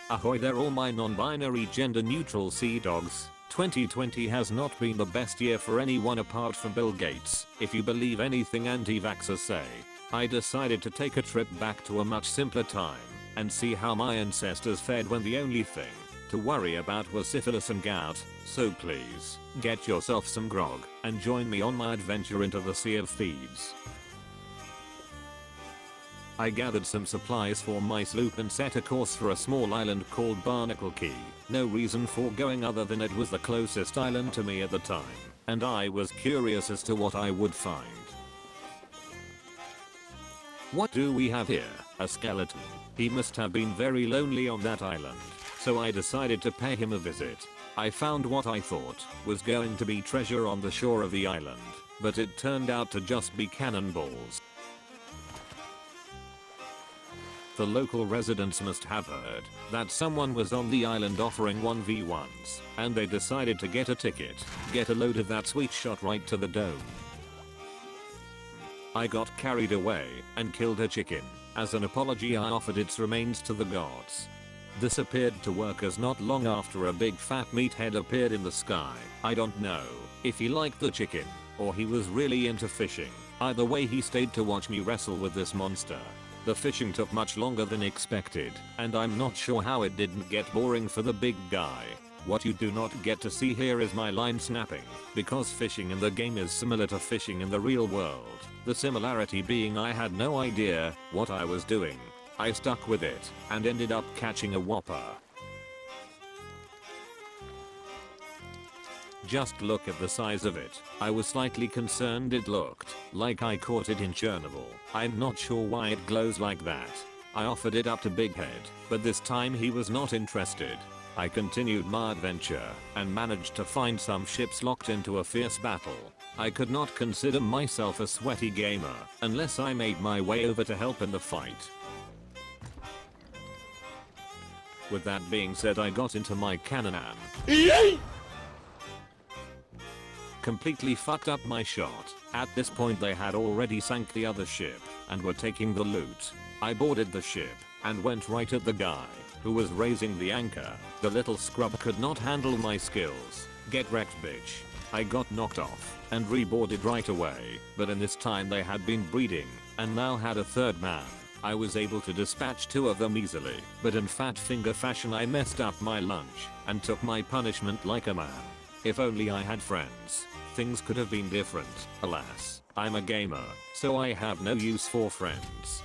Ahoy there all my non-binary gender neutral sea dogs. 2020 has not been the best year for anyone apart from Bill Gates, if you believe anything anti-vaxxers say. I decided to take a trip back to a much simpler time and see how my ancestors fared when the only thing to worry about was syphilis and gout, so please, get yourself some grog and join me on my adventure into the Sea of Thieves. I gathered some supplies for my sloop and set a course for a small island called Barnacle Key. No reason for going other than it was the closest island to me at the time, and I was curious as to what I would find. What do we have here? A skeleton. He must have been very lonely on that island, so I decided to pay him a visit. I found what I thought was going to be treasure on the shore of the island, but it turned out to just be cannonballs. The local residents must have heard that someone was on the island offering 1v1s, and they decided to get a ticket, get a load of that sweet shot right to the dome. I got carried away and killed a chicken. As an apology, I offered its remains to the gods. This appeared to work, as not long after a big fat meathead appeared in the sky. I don't know if he liked the chicken or he was really into fishing. Either way, he stayed to watch me wrestle with this monster. The fishing took much longer than expected, and I'm not sure how it didn't get boring for the big guy. What you do not get to see here is my line snapping, because fishing in the game is similar to fishing in the real world. The similarity being I had no idea what I was doing. I stuck with it and ended up catching a whopper. Just look at the size of it. I was slightly concerned it looked like I caught it in Chernobyl. I'm not sure why it glows like that. I offered it up to Big Head, but this time he was not interested. I continued my adventure and managed to find some ships locked into a fierce battle. I could not consider myself a sweaty gamer unless I made my way over to help in the fight. With that being said, I got into my cannon and completely fucked up my shot. At this point they had already sank the other ship and were taking the loot. I boarded the ship and went right at the guy who was raising the anchor. The little scrub could not handle my skills. Get wrecked, bitch. I got knocked off and reboarded right away, but in this time they had been breeding and now had a third man. I was able to dispatch two of them easily, but in fat finger fashion I messed up my lunch and took my punishment like a man. If only I had friends, things could have been different. Alas, I'm a gamer, so I have no use for friends.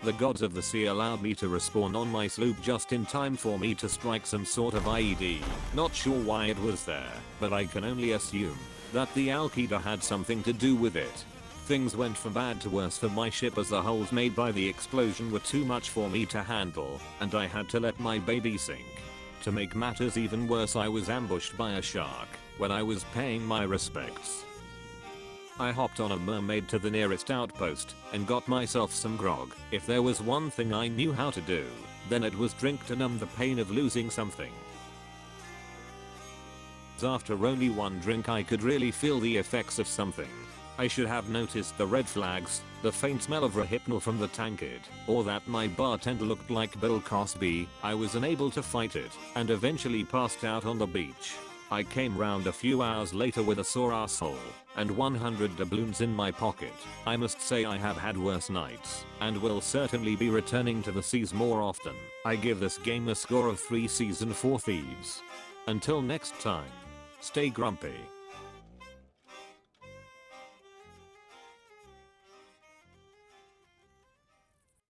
The gods of the sea allowed me to respawn on my sloop just in time for me to strike some sort of IED. Not sure why it was there, but I can only assume that the Al-Qaeda had something to do with it. Things went from bad to worse for my ship, as the holes made by the explosion were too much for me to handle, and I had to let my baby sink. To make matters even worse, I was ambushed by a shark when I was paying my respects. I hopped on a mermaid to the nearest outpost and got myself some grog. If there was one thing I knew how to do, then it was drink to numb the pain of losing something. After only one drink I could really feel the effects of something. I should have noticed the red flags, the faint smell of Rohypnol from the tankard, or that my bartender looked like Bill Cosby. I was unable to fight it and eventually passed out on the beach. I came round a few hours later with a sore asshole and 100 doubloons in my pocket. I must say I have had worse nights and will certainly be returning to the seas more often. I give this game a score of 3 season 4 thieves. Until next time, stay grumpy.